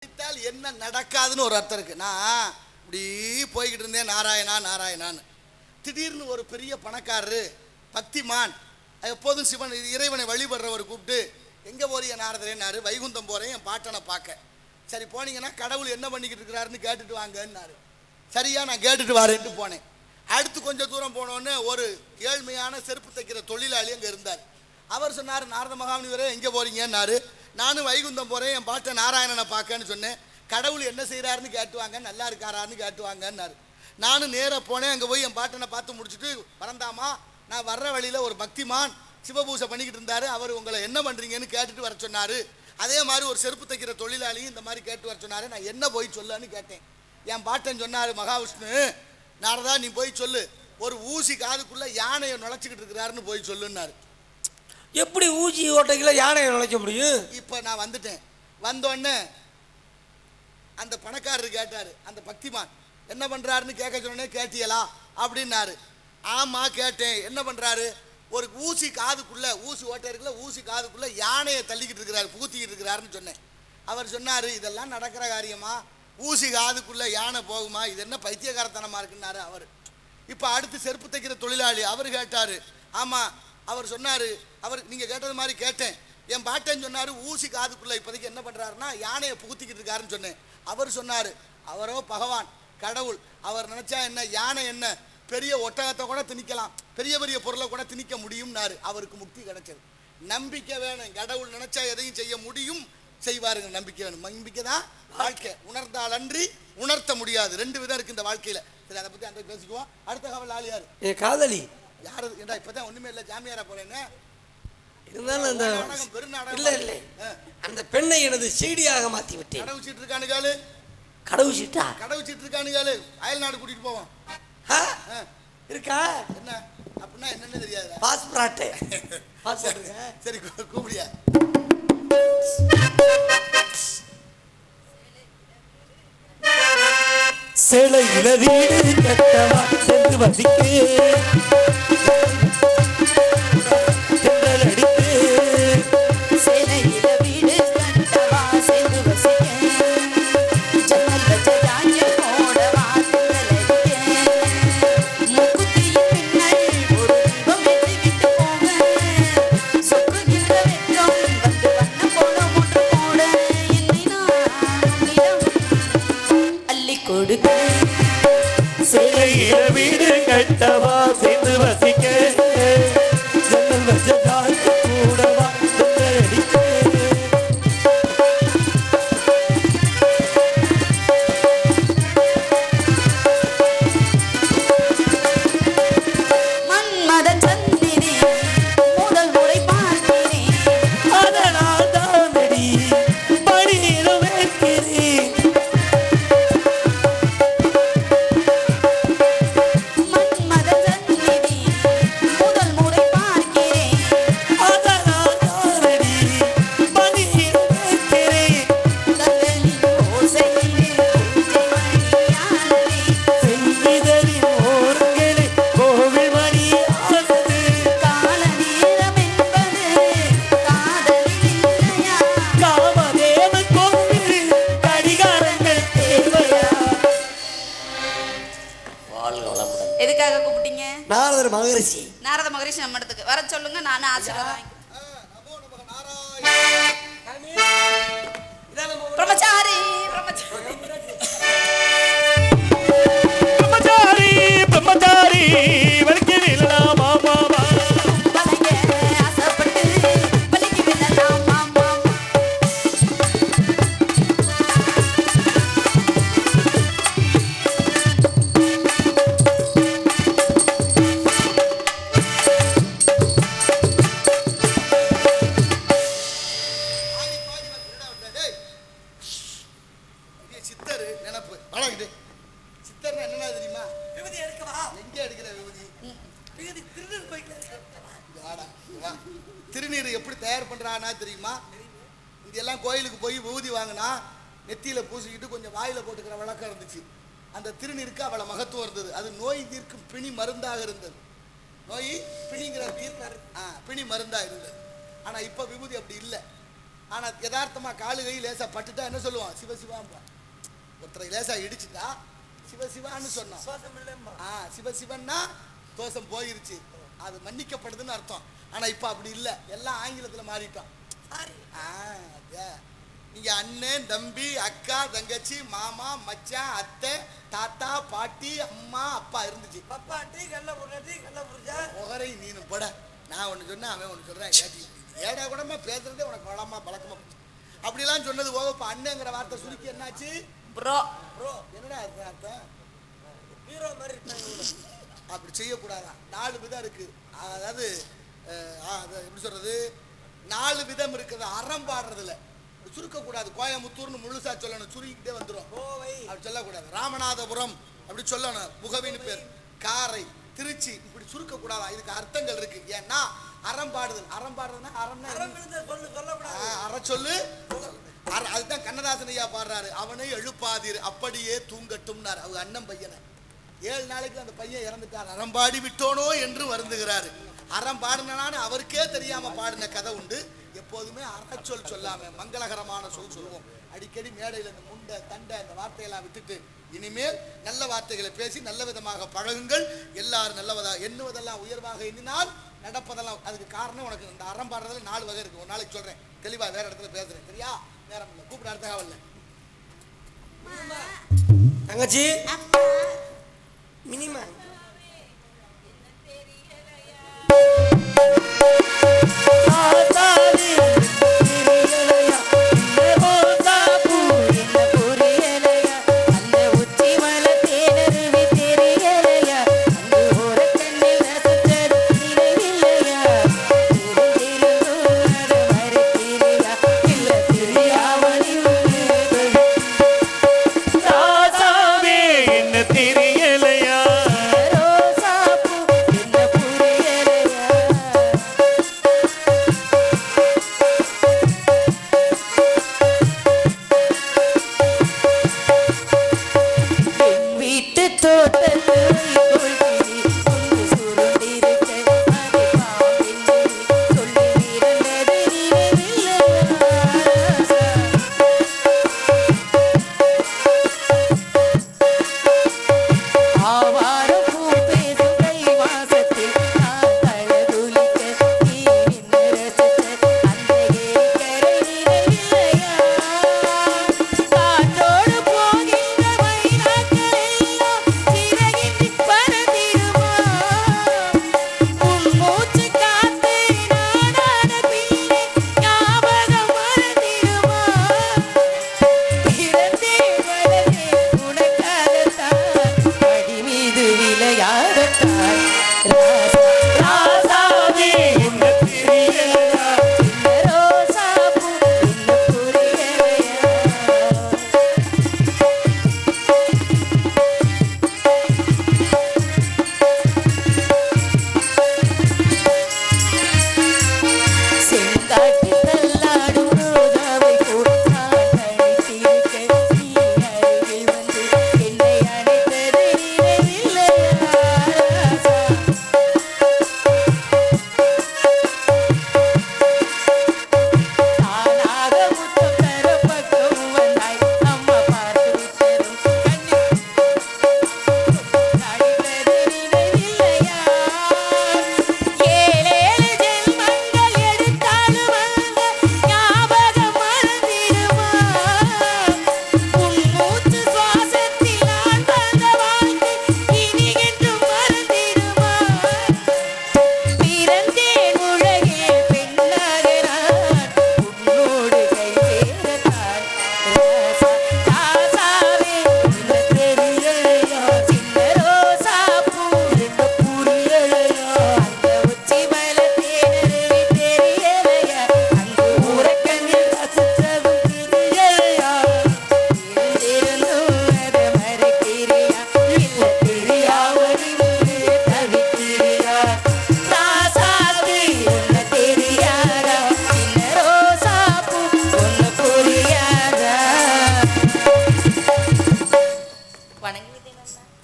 என்ன நடக்காதுன்னு ஒரு அர்த்தம் இருக்கு. நான் இப்படி போய்கிட்டு இருந்தேன், நாராயணா நாராயணான்னு. திடீர்னு ஒரு பெரிய பணக்காரரு பக்திமான், எப்போதும் சிவன் இறைவனை வழிபடுறவர் கூப்பிட்டு, எங்கே போறிய நாரதரேன்னாரு. வைகுந்தம் போகிறேன் என் பாட்டனை பார்க்க. சரி போனீங்கன்னா கடவுள் என்ன பண்ணிக்கிட்டு இருக்கிறாருன்னு கேட்டுட்டு வாங்கன்னாரு. சரியா, நான் கேட்டுட்டு வரேன்ட்டு போனேன். அடுத்து கொஞ்சம் தூரம் போனோன்னு ஒரு ஏழ்மையான செருப்பு தைக்கிற தொழிலாளி அங்கே இருந்தார். அவர் சொன்னார், நாரத மகாமுனிவரே எங்கே போறீங்கன்னாரு. நானும் வைகுந்தம் போகிறேன் என் பாட்டை நாராயணனை பார்க்கன்னு சொன்னேன். கடவுள் என்ன செய்கிறாருன்னு கேட்டுவாங்க, நல்லா இருக்காரான்னு கேட்டுவாங்கன்னாரு. நானும் நேராக போனேன். அங்கே போய் என் பாட்டனை பார்த்து முடிச்சுட்டு வரந்தாமா, நான் வர்ற வழியில் ஒரு பக்திமான் சிவபூசை பண்ணிக்கிட்டு இருந்தார். அவர் உங்களை என்ன பண்ணுறீங்கன்னு கேட்டுட்டு வர சொன்னார். அதே மாதிரி ஒரு செருப்பு தைக்கிற தொழிலாளியும் இந்த மாதிரி கேட்டு வர சொன்னார். நான் என்ன போய் சொல்லன்னு கேட்டேன். என் பாட்டன் சொன்னார், மகாவிஷ்ணு, நாரதா நீ போய் சொல்லு, ஒரு ஊசி காதுக்குள்ளே யானையை நுழைச்சிக்கிட்டு இருக்கிறாருன்னு போய் சொல்லுன்னாரு. எப்படி ஊசி ஓட்டைக்குள்ள யானையை நுழைக்க முடியும்? இப்போ நான் வந்துட்டேன். வந்தோடனே அந்த பணக்காரர் கேட்டார், அந்த பக்திமான் என்ன பண்ணுறாருன்னு கேட்க சொன்னே, கேட்டியலா அப்படின்னாரு. ஆமாம் கேட்டேன். என்ன பண்ணுறாரு? ஒரு ஊசி காதுக்குள்ளே, ஊசி ஓட்டை இருக்குல்ல, ஊசி காதுக்குள்ளே யானையை தள்ளிக்கிட்டு இருக்கிறாரு, புகுத்திக்கிட்டு இருக்கிறாருன்னு சொன்னேன். அவர் சொன்னார், இதெல்லாம் நடக்கிற காரியமா? ஊசி காதுக்குள்ளே யானை போகுமா? இது என்ன பைத்தியகாரத்தனமாக இருக்குன்னாரு அவர். இப்போ அடுத்து செருப்பு தைக்கிற தொழிலாளி அவர் கேட்டார். ஆமாம், அவர் சொன்னார், அவர் நீங்கள் கேட்டது மாதிரி கேட்டேன். என் பாட்டன் சொன்னார், ஊசி காதுக்குள்ளே இப்போதைக்கு என்ன பண்ணுறாருன்னா யானையை புகுத்திக்கிட்டு இருக்காருன்னு சொன்னேன். அவர் சொன்னார், அவரோ பகவான் கடவுள், அவர் நினச்சா என்ன, யானை என்ன பெரிய ஒட்டகத்தை கூட திணிக்கலாம், பெரிய பெரிய பொருளை கூட திணிக்க முடியும்னாரு. அவருக்கு முக்தி கிடைச்சது. நம்பிக்கை வேணும், கடவுள் நினச்சா எதையும் செய்ய முடியும், செய்வாருங்க. நம்பிக்கை வேணும். நம்பிக்கை தான் வாழ்க்கை. உணர்ந்தால் அன்றி உணர்த்த முடியாது. ரெண்டு விதம் இருக்கு இந்த வாழ்க்கையில். சரி, அதை பற்றி அந்த பேசிக்குவோம். அடுத்த காவல் ஆள் யாரு? என் காதலி. யாரு? ஏண்டா இப்போதான் ஒன்றுமே இல்லை, ஜாமியாரா போறேன்னு இருந்தாலும் அந்த இல்லை இல்லை, அந்த பெண்ணை எனது சீடியாக மாற்றி விட்டேன். கடவு சீட்டு இருக்கானுகாலு, கடவு சீட்டா? கடவு சீட்டு இருக்கானுகாலு, அயல் நாடு கூட்டிட்டு போவோம். இருக்கா? என்ன அப்படின்னா என்னன்னு தெரியாது. பாஸ்போர்ட். சரி கூப்பிடியா? சேலையில வீடு கட்டவா சென்று வசிக்கு, வீடு கட்டவா சேர்ந்து வசிக்க, ஜன்னல் வச்ச காற்று கூடவா அடிக்க. மன்மதன் சந்திரி முதல் முறை பார்க்கிறேன், அதனால் தானடி பணியிலும் வைக்கிறேன். எதுக்காக கூப்பிட்டீங்க? நாரத மகரிஷி. நாரத மகரிஷி நம்ம இடத்துக்கு வர சொல்லுங்க, நானும் ஆசீர்வாதம். பிரம்மச்சாரி பிரம்மச்சாரி பிரம்மச்சாரி வலிக்கு விழலாம் மாமா, ஆசைப்பட்டு வலிக்கு விழலாம் மாமா. சித்தர் நினைப்பு வளர்க்குது. சித்தர்னா என்னன்னா தெரியுமா? விபதி எடுக்கவா? எங்க எடுக்கிற விபதி? விபதி திருநீர் பைக்ல. திருநீர் எப்படி தயார் பண்றானா தெரியுமா? இங்கெல்லாம் கோயிலுக்கு போய் விபூதி வாங்கினா நெத்தியில பூசிக்கிட்டு கொஞ்சம் வாயில போட்டுக்கிற வழக்கம் இருந்துச்சு. அந்த திருநீருக்கு அவளை மகத்துவம் இருந்தது. அது நோய் தீர்க்கும் பிணி மருந்தாக இருந்தது. நோய் பிணிங்கிற பிணி மருந்தாக இருந்தது. ஆனா இப்ப விபூதி அப்படி இல்லை. ஆனா யதார்த்தமா காலு கை லேசா பட்டுட்டா என்ன சொல்லுவான்? சிவசிவாம்பா. ஒருத்தரை லேசா இடிச்சுட்டா சிவசிவான்னு சொன்னான். சிவசிவன்னா தோஷம் போயிருச்சு, அது மன்னிக்கப்படுதுன்னு அர்த்தம். ஆனா இப்ப அப்படி இல்லை, எல்லாம் ஆங்கிலத்துல மாறிட்டோம். நீங்க அண்ணன் தம்பி அக்கா தங்கச்சி மாமா மச்சான் அத்தை தாத்தா பாட்டி அம்மா அப்பா இருந்துச்சு. முகரை நீனு போட. நான் ஒண்ணு சொன்னேன், அவன் ஒண்ணு சொல்றேன். ஏடா கூடமா பேசுறதே உனக்கு வளமா பழக்கமா அப்படிலாம் சொன்னது போக இப்ப அண்ணங்கிற வார்த்தை சுருக்கி என்னாச்சு? ப்ரோ. என்னடா இருக்கு அர்த்தம்? அப்படி செய்யக்கூடாதான். 4 விதம் இருக்கு. அதாவது எப்படி சொல்றது, 4 விதம் இருக்குது அறம் பாடுறதுல. சுருக்கக்கூடாது. கோயமுத்தூர்னு முழுசா சொல்லணும், சுருக்கிட்டே வந்துடும். அப்படி சொல்லக்கூடாது. ராமநாதபுரம் அப்படி சொல்லணும், முகவின்னு பேர். காரை திருச்சி இப்படி சுருக்கக்கூடாதா. இதுக்கு அர்த்தங்கள் இருக்கு. ஏன்னா அறம் பாடுதல். அறம் பாடுறதுன்னா அற சொல்லு. அதுதான் கண்ணதாசன் ஐயா பாடுறாரு. அவனை எழுப்பாதீர் அப்படியே தூங்கட்டும்னார் அவங்க அண்ணன் பையனை. 7 நாளைக்கு அந்த பையன் இறந்துட்டார். அறம்பாடி விட்டோனோ என்று வருந்துகிறாரு. அறம் பாடினான்னு அவருக்கே தெரியாம பாடின கதை உண்டு. எப்போதுமே அறச்சொல் சொல்லாம மங்களகரமான சொல் சொல்லுவோம். அடிக்கடி மேடையில் இந்த முண்டை தண்டை இந்த வார்த்தையெல்லாம் விட்டுட்டு இனிமேல் நல்ல வார்த்தைகளை பேசி நல்ல விதமாக பழகுங்கள். எல்லாரும் நல்லவதாக எண்ணுவதெல்லாம் உயர்வாக எண்ணினால் நடப்பதெல்லாம். அதுக்கு காரணம் உனக்கு இந்த அறம் பாடுறதுல 4 வகை இருக்கு. ஒரு நாளைக்கு சொல்றேன், தெளிவா வேற இடத்துல பேசுறேன். சரியா? நேரம் இல்லை, கூப்பிட அடுத்த காவல்ல. தங்கச்சி மினிமா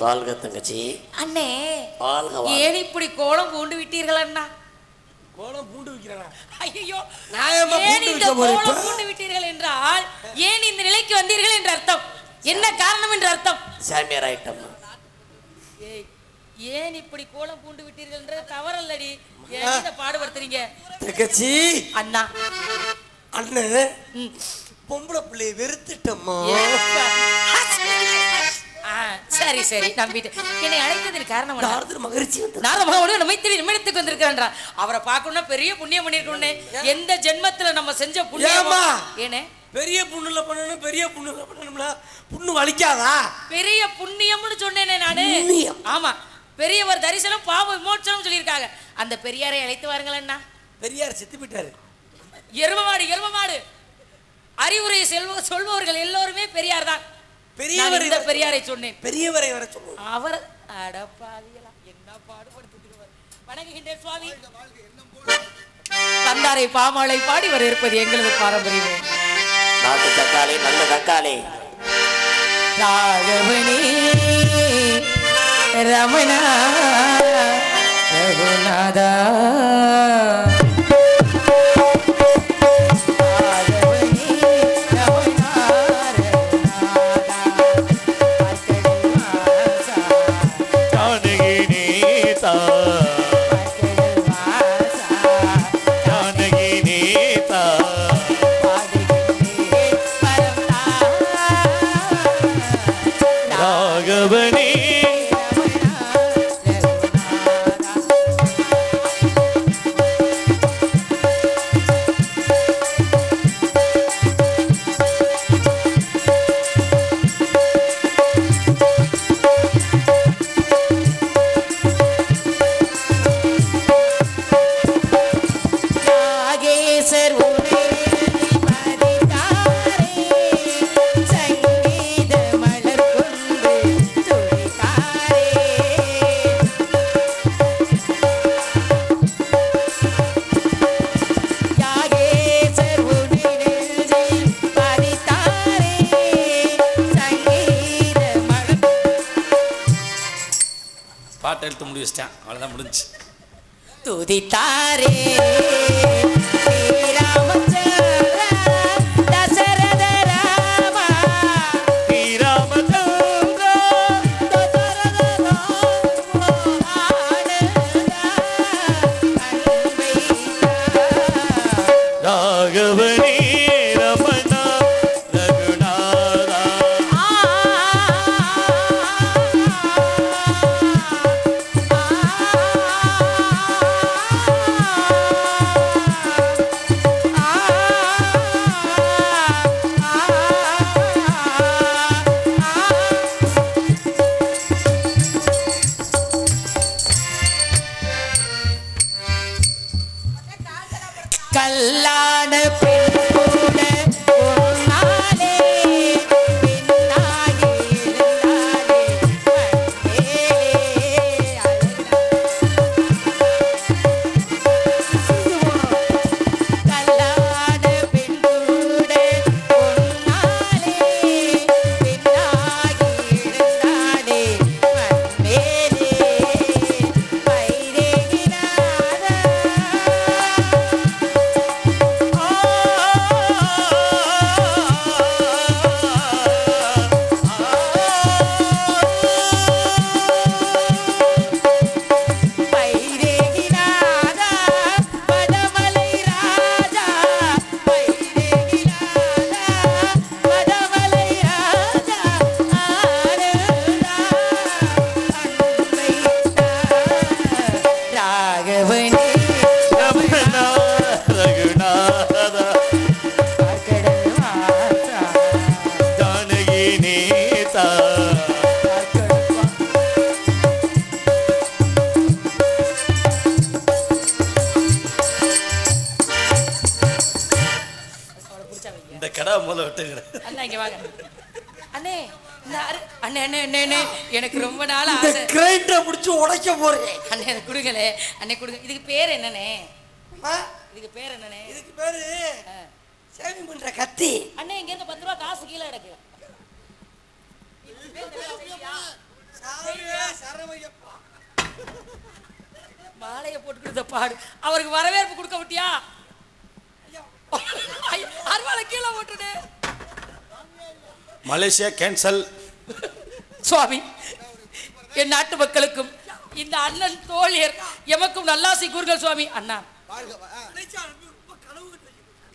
வாழ்க தங்கச்சி. அண்ணே வாழ்க. ஏன் இப்படி கோலம் பூண்டு விட்டீர்கள் அண்ணா? கோலம் பூண்டு விக்கிறேனா? ஐயோ, நான் ஏம்மா ஏன் பூண்டு இந்த விற்க போறேன் கோலம் இப்ப? பூண்டு விட்டீர்கள் என்றால் ஏன் இந்த நிலைக்கு வந்தீர்கள் என்ற அர்த்தம் என்ன காரணம் என்ற அர்த்தம்? சாமியார் ஆயிட்டம்மா. ஏய், ஏன் இப்படி கோலம் பூண்டு விட்டீர்கள் என்ற தவறல்லடி. ஏன் இதை பாடுபடுத்துறீங்க தங்கச்சி அண்ணா? அண்ணன் ம். பொம்பளை பிள்ளைய வெறுத்துட்டம்மா. எப்ப? சரி சரி நம்பிட்டு என்னை அழைத்ததற்கு காரணம் என்ன? நாரதர் மகிழ்ச்சி வந்து நாரதமகனும் நம்மை நிமிடத்துக்கு வந்திருக்கான்றா. அவரை பார்க்கணும்னா பெரிய புண்ணியம் பண்ணிருக்கோம்னே. எந்த ஜென்மத்துல நம்ம செஞ்ச புண்ணியமா? ஏம்மா? ஏனே பெரிய புண்ணுல பண்ணணும், பெரிய புண்ணுல பண்ணணும்ல. புண்ணு வலிக்காதா? பெரிய புண்ணியம்னு சொன்னேனே நானு. புண்ணியம்? ஆமா, பெரியவர் தரிசனம் பாவ விமோச்சனம் சொல்லியிருக்காங்க. அந்த பெரியாரை அழைத்து வாருங்கள் அண்ணா. பெரியார் செத்து போயிட்டாரு. எருமமாடு அறிவுரை சொல்பவர்கள் எல்லோருமே பெரியார் தான். பெரியவர் இந்த பெரியாரை சொன்னேன். பெரியவரை வர சொல்லுவோம். அவர் அடப்பாவிகளா என்ன பாடுபடுத்துகிறவர். வணங்குகின்றேன் சுவாமி. தந்தாரை பாமாலை பாடி வர இருப்பது எங்களது பாரம்பரியமே. நாட்டு தக்காளி, நல்ல தக்காளி. ராகவனே ரமணா ரகுநாதா பாட்டை எடுத்து முடி வச்சிட்டேன். அவ்வளோதான் முடிஞ்சு. துதித்தாரே ஸ்ரீராமச்சந்திரா தசரத ராமா ஸ்ரீராமச்சந்திரா தசரத ராமா ஆனந்தா அன்பையா ராகவனே ரமணா ரகுநாதா கல்லான பெண் கூட ஒரு நாளே பின்னாகி இருந்தாலே கல்லான பெண் கூட ஒரு நாளே பின்னாகி இருந்தாலே மேலே வைரேகினாரா வைரேகினாரா வடமலை ராஜா வைரேகினாரா வடமலை ராஜா ஆடுதா அன்பை ராகவனே ரமணா ரகுநாதா கடல் வாசா ஜானகி நேதா இந்த கடை முதல்ல விட்டுக்கிறேன். அண்ணா இங்க வாங்க அண்ணே. அண்ணே அண்ணே அண்ணே அண்ணே எனக்கு ரொம்ப நாள் இந்த ஆசை. கிரைண்டரை பிடிச்சி உடைக்க போறேன். அண்ணே எனக்கு கொடுங்களே. அண்ணே கொடுங்க. இதுக்கு பேர் என்னண்ணே? ஆ? இதுக்கு பேர் என்னண்ணே? இதுக்கு பேரு சேவிங் பண்ற கத்தி. அண்ணே இங்க இருக்க 10 ரூபா காசு கீழே கிடக்கு. மாலையை போட்டுக்கிட்ட பாடு அவருக்கு வரவேற்பு கொடுக்க விட்டியா? அருவாளை கீழே போட்டுடு. Malaysia cancel. சுவாமி, என் நாட்டு மக்களுக்கும் இந்த அண்ணன் தோழியர் எமக்கும் நல்லாசி கூறுகள் சுவாமி. அண்ணா,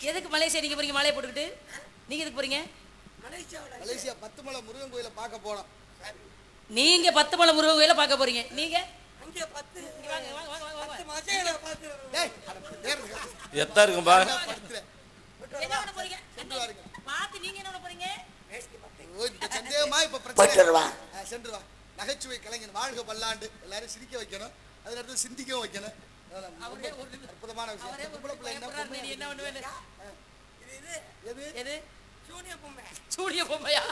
எதுக்கு மலேசியா நீங்க போறீங்க? மாலையை போட்டுக்கிட்டு நீங்க எதுக்கு போறீங்க? மலேசியா 10 மலை முருகன் கோயிலை பார்க்க போனோம். நீங்க 10 மலை முருகன் கோயிலை பார்க்க போறீங்க. நீங்க எத்தா இருக்கும்பா? என்ன பண்ண போறீங்க? பாத்து நீங்க என்ன பண்ண போறீங்க? சந்தேகமா இப்ப பிரச்சனை. சென்று வா. நகைச்சுவை கலைஞன் வாழ்க பல்லாண்டு. எல்லாரும் சிரிக்க வைக்கணும், அதுல இடத்துல சிந்திக்கவும் வைக்கணும். அற்புதமான விஷயம். என்ன பண்ணுவேன்? எது சூனிய பொம்மையா?